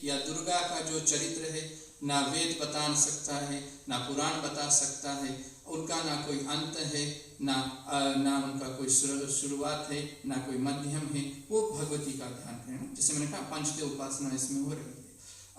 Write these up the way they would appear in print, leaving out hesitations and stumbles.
या दुर्गा का जो चरित्र है, ना वेद बता सकता है, ना पुराण बता सकता है, उनका ना कोई अंत है, ना उनका कोई शुरुआत है, ना कोई मध्यम है, वो भगवती का ध्यान करें। जैसे मैंने कहा पंचदेव उपासना इसमें हो रही है।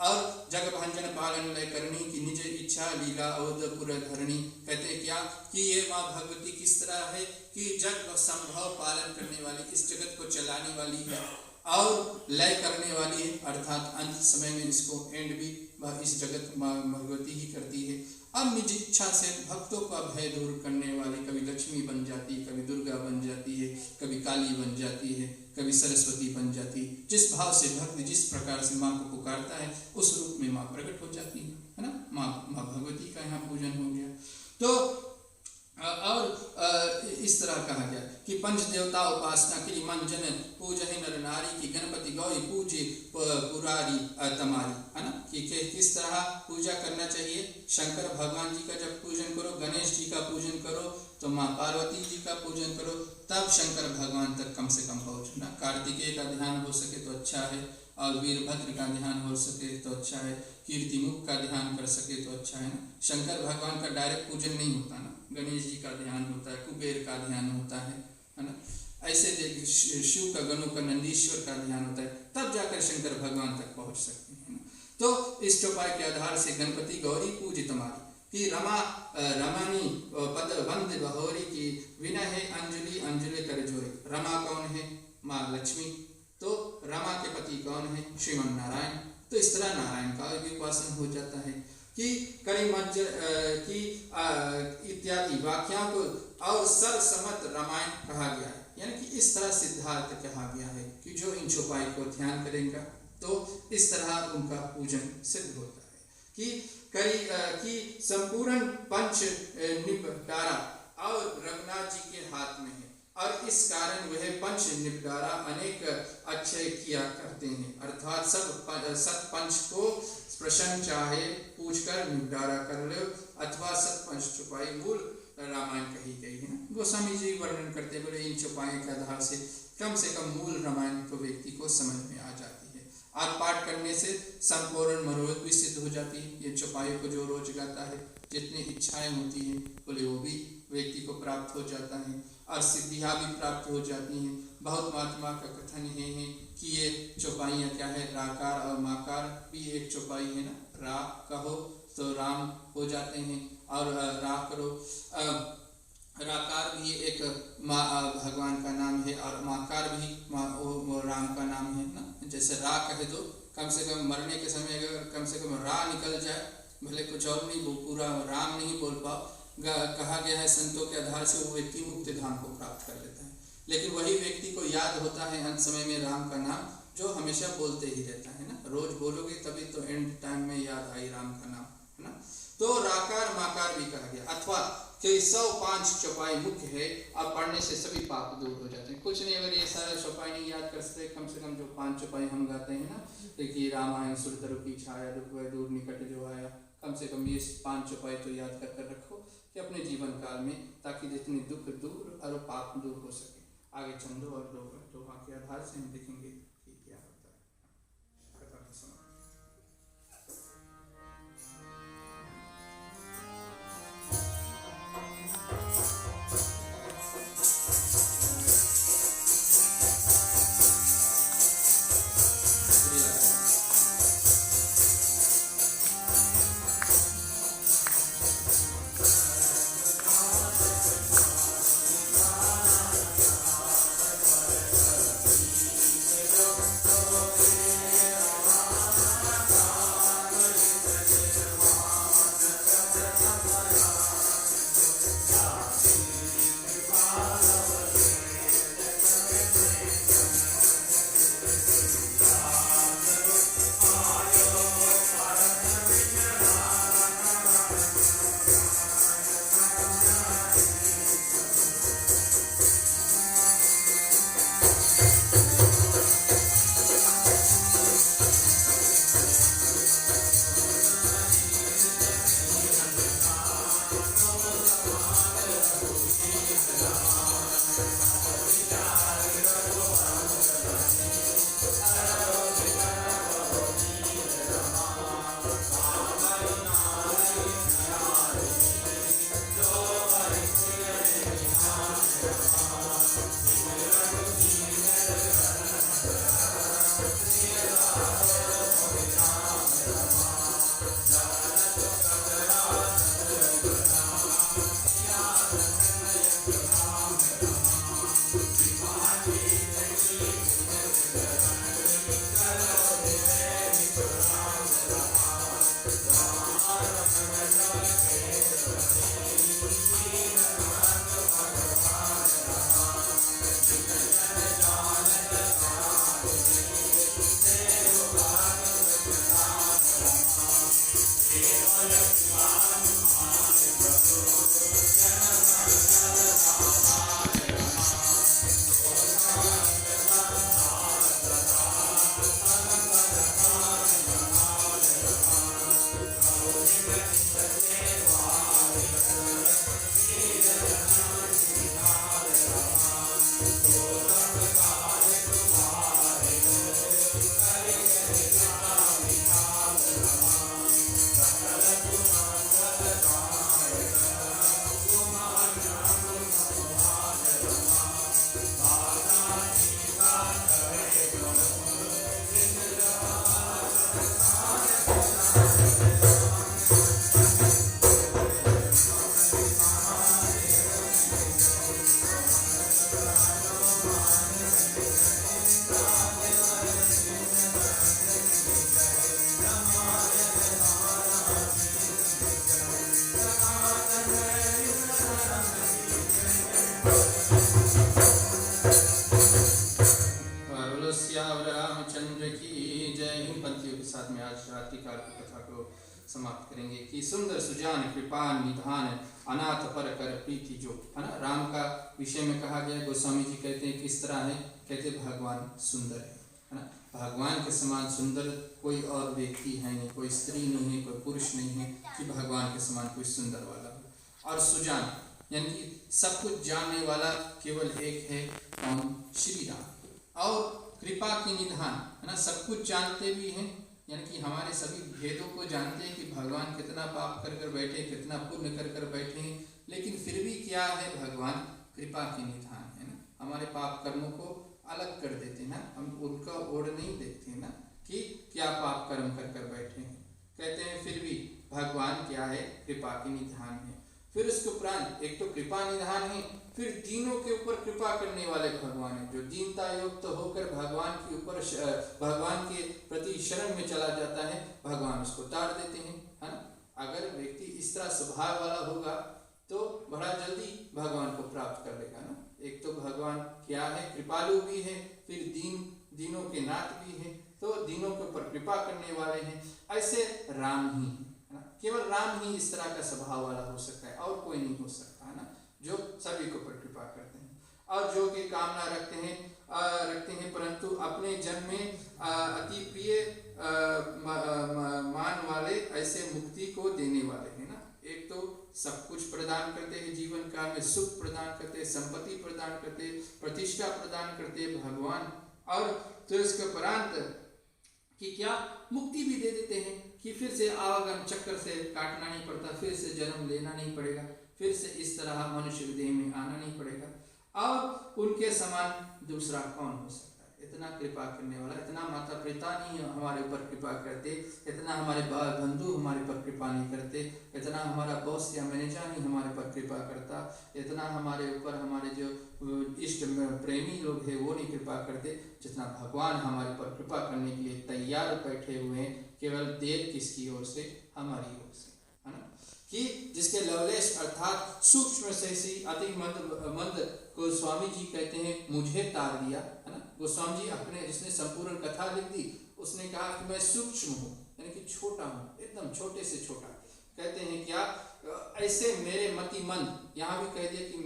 और जग भंजन पालन लय करनी की निज इच्छा लीला अवधपुर धरणी, कहते क्या कि ये माँ भगवती किस तरह है कि जग संभव पालन करने वाली, इस जगत को चलाने वाली है और लय करने वाली है, अर्थात अंत समय में इसको एंड भी इस जगत माँ भगवती ही करती है। अब निज इच्छा से भक्तों का भय दूर करने वाली कभी लक्ष्मी बन जाती है, कभी दुर्गा बन जाती है, कभी काली बन जाती है, कभी सरस्वती बन जाती है। जिस भाव से भक्त जिस प्रकार से माँ को पुकारता है उस रूप में माँ प्रकट हो जाती है ना। माँ भगवती का यहाँ पूजन हो गया। तो और इस तरह कहा गया कि पंच देवता उपासना के लिए मन जन पूजहि नर नारी की गणपति गौरी पूजे पुरारी तमारी, है ना। कि किस तरह पूजा करना चाहिए। शंकर भगवान जी का जब पूजन करो, गणेश जी का पूजन करो, तो माँ पार्वती जी का पूजन करो, तब शंकर भगवान तक कम से कम पहुँचना। कार्तिकेय का ध्यान हो सके तो अच्छा है, और वीरभद्र का ध्यान हो सके तो अच्छा है, कीर्तिमुख का ध्यान कर सके तो अच्छा है ना। शंकर भगवान का डायरेक्ट पूजन नहीं होता ना, गणेश जी का ध्यान होता है, कुबेर का ध्यान होता है ना। ऐसे देख शिव का, गणों का, नंदीश्वर का ध्यान होता है, तब जाकर शंकर भगवान तक पहुंच सकते हैं ना। तो इस चौपाई के आधार से गणपति गौरी पूज तुम्हारी कि रमानी पद बंद बहोरी की विनय है अंजलि अंजलि कर जोरी। रमा कौन है? माँ लक्ष्मी। तो रमा के पति कौन है? श्रीमन नारायण। तो इस तरह नारायण का भी उपासन हो जाता है कि करी मज्जर की इत्यादि वाक्यों को और सरसमत रामायण कहा गया है। यानी कि इस तरह सिद्धार्थ कहा गया है कि जो इन चौपाई को ध्यान करेगा तो इस तरह उनका पूजन सिद्ध होता है कि करी की संपूर्ण पंच निपटारा और रघुनाथ जी के हाथ में है, और इस कारण वह पंच निपटारा अनेक अच्छे किया करते हैं। अर्थात सत पंच को प्रसन्न चाहे पूछकर निपटारा कर लो, अथवा सत पंच चौपाई मूल रामायण कही गई है। गोस्वामी जी वर्णन करते बोले इन चौपाई के आधार से कम मूल रामायण को व्यक्ति को समझ में आ जाती है। आज पाठ करने से संपूर्ण मनोरथ भी सिद्ध हो जाती है। ये चौपाई को जो रोज गाता है, जितनी इच्छाएं होती हैं बोले वो भी व्यक्ति को प्राप्त हो जाता है, और सिद्धियाँ भी प्राप्त हो जाती हैं। बहुत महात्मा का कथन है कि ये चौपाइयाँ क्या है, राकार और माकार भी एक चौपाई है ना। रा कहो तो राम हो जाते हैं, और रा करो राकार भी एक भगवान का नाम है, और माकार भी राम का नाम है ना। जैसे रा कहे तो कम से कम मरने के समय अगर कम से कम रा निकल जाए, भले कुछ और नहीं पूरा राम नहीं बोल पाओ, कहा गया है संतों के आधार से वो व्यक्ति मुक्ति धाम को प्राप्त कर लेता है। लेकिन वही व्यक्ति को याद होता है अंत समय में राम का नाम, जो हमेशा बोलते ही रहता है ना। रोज बोलोगे तभी तो एंड टाइम में याद आई राम का नाम, है ना। तो राकार माकार भी कहा गया। अथवा कि 105 चौपाई मुख्य है, अब पढ़ने से सभी पाप दूर हो जाते हैं। कुछ नहीं, अगर ये सारे चौपाई नहीं याद कर सकते, कम से कम जो 5 चौपाई हम गाते हैं ना, देखिए रामायण सुरतरु की छाया, दुख वह दूर निकट जो आया, कम से कम ये 5 चौपाई तो याद कर कर रखो कि अपने जीवन काल में, ताकि जितने दुख दूर और पाप दूर हो सके। आगे चंदो और दोहा के आधार से हम देखेंगे कि क्या होता है। कथा का समय रामचंद्र की जय। इन पंक्तियों के साथ में आज रात्रिकाल की कथा को समाप्त करेंगे कि सुंदर सुजान कृपान निधान अनाथ पर कर प्रीति जो, है ना। राम का विषय में कहा गया, गोस्वामी जी कहते हैं किस तरह है, कहते भगवान सुंदर है ना। भगवान के समान सुंदर कोई और व्यक्ति है नहीं, कोई स्त्री नहीं है, कोई पुरुष नहीं है कि भगवान के समान कोई सुंदर वाला हो। और सुजान यानी कि सब कुछ जानने वाला केवल एक है, कौन, श्री राम। और कृपा की निधान, है ना, सब कुछ जानते भी हैं, यानी कि हमारे सभी भेदों को जानते हैं कि भगवान कितना पाप कर कर बैठे, कितना पुण्य कर कर बैठे हैं, लेकिन फिर भी क्या है, भगवान कृपा की निधान है ना। हमारे पाप कर्मों को अलग कर देते हैं ना, हम उनका ओढ़ नहीं देखते ना कि क्या पाप कर्म कर कर बैठे हैं। कहते हैं फिर भी भगवान क्या है, कृपा की निधान है। फिर उसके उपरांत एक तो कृपा निधान है, फिर दीनों के ऊपर कृपा करने वाले भगवान है। जो दीनता युक्त होकर भगवान के ऊपर भगवान के प्रति शरण में चला जाता है, भगवान उसको ताड़ देते हैं, है ना। अगर व्यक्ति इस तरह स्वभाव वाला होगा तो बड़ा जल्दी भगवान को प्राप्त कर लेगा ना। एक तो भगवान क्या है, कृपालु भी है, फिर दीनों के नाथ भी है, तो दीनों के ऊपर कृपा करने वाले हैं। ऐसे राम ही है ना, केवल राम ही इस तरह का स्वभाव वाला हो सकता है, और कोई नहीं हो सकता, है ना, जो सभी के ऊपर कृपा करते हैं और जो कि कामना रखते हैं परंतु अपने जन्म में अति प्रिय मान वाले, ऐसे मुक्ति को देने वाले हैं ना। एक तो सब कुछ प्रदान करते हैं, जीवन काल में सुख प्रदान करते हैं, संपत्ति प्रदान करते हैं, प्रतिष्ठा प्रदान करते हैं भगवान। और तो इसके उपरांत कि क्या, मुक्ति भी दे देते हैं कि फिर से आवागमन चक्कर से काटना नहीं पड़ता, फिर से जन्म लेना नहीं पड़ेगा, फिर से इस तरह मनुष्य देह में आना नहीं पड़ेगा। और उनके समान दूसरा कौन हो सकता है, इतना कृपा करने वाला। इतना माता पिता नहीं हमारे ऊपर कृपा करते, इतना हमारे बंधु हमारे ऊपर कृपा नहीं करते, इतना हमारा बॉस या मैनेजर नहीं हमारे ऊपर कृपा करता, इतना हमारे ऊपर हमारे जो इष्ट प्रेमी लोग हैं वो नहीं कृपा करते, जितना भगवान हमारे ऊपर कृपा करने के लिए तैयार बैठे हुए हैं। केवल देर किसकी ओर से, हमारी ओर से, है ना। कि जिसके लवलेश अर्थात सूक्ष्म से अति मंद को स्वामी जी कहते हैं मुझे तार दिया, है ना। गोस्वामी जी अपने जिसने संपूर्ण कथा लिख दी, उसने कहा कि मैं सूक्ष्म हूँ, यानी कि छोटा हूँ, एकदम छोटे से छोटा। कहते हैं क्या, ऐसे मेरे मति मंद, यहाँ भी कह दिया कि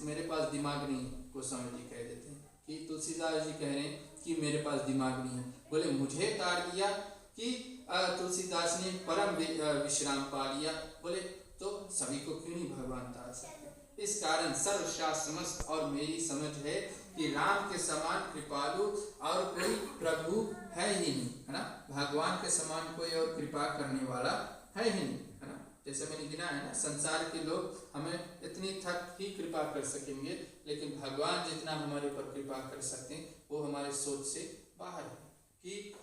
मेरे पास दिमाग नहीं है। गोस्वामी जी कह देते हैं कि तुलसीदास जी कह रहे हैं कि मेरे पास दिमाग नहीं है, बोले मुझे तार दिया कि तुलसीदास ने परम विश्राम पा लिया, बोले तो सभी को क्यों नहीं भगवान तार सकते। इस कारण सर्वशास्त्र समस्त और मेरी समझ है कि राम के समान कृपालु और कोई प्रभु है ही नहीं, है ना। भगवान के समान कोई और कृपा करने वाला है ही नहीं, है ना। जैसे मैंने गिना है ना, संसार के लोग हमें इतनी तक ही कृपा कर सकेंगे, लेकिन भगवान जितना हमारे ऊपर कृपा कर सकते हैं वो हमारे सोच से बाहर है। कि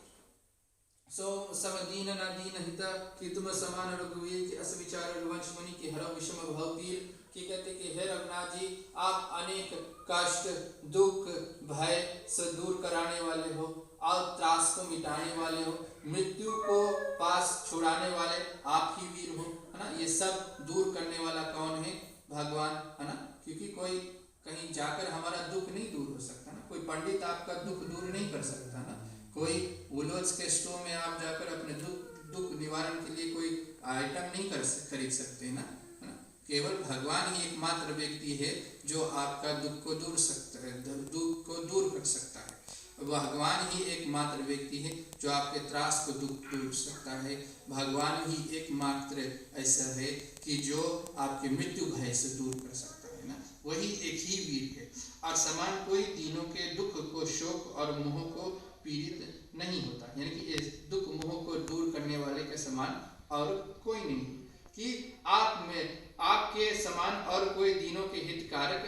सो सब दीन न दीन हित कि तुम समान रघुवीर के अस विचार रघुवंश मुनि की हर विषम भवपीर। कि कहते कि हे रघुनाथ जी, आप अनेक कष्ट दुख भय से दूर कराने वाले हो और त्रास को मिटाने वाले हो, मृत्यु को पास छुड़ाने वाले आप ही वीर हो, है ना। ये सब दूर करने वाला कौन है, भगवान, है ना। क्योंकि कोई कहीं जाकर हमारा दुख नहीं दूर हो सकता ना, कोई पंडित आपका दुख दूर नहीं कर सकता ना, कोई वुलोज के स्टोर में आप जाकर अपने दुख निवारण के लिए कोई आइटम नहीं खरीद सकते ना, है ना। केवल भगवान ही एकमात्र व्यक्ति है जो आपका दुख को दूर कर सकता है। भगवान ही एकमात्र व्यक्ति है जो आपके त्रास को दूर सकता है। भगवान ही एकमात्र ऐसा है कि जो आपके मृत्यु भय से दूर कर सकता है ना, वही एक ही वीर है। और समान कोई दीनों के दुख को, शोक और मोह को पीड़ित नहीं होता, यानी कि इस दुख मोह को दूर करने वाले के समान और कोई नहीं, कि आप में आपके समान और कोई दीनों के हितकारक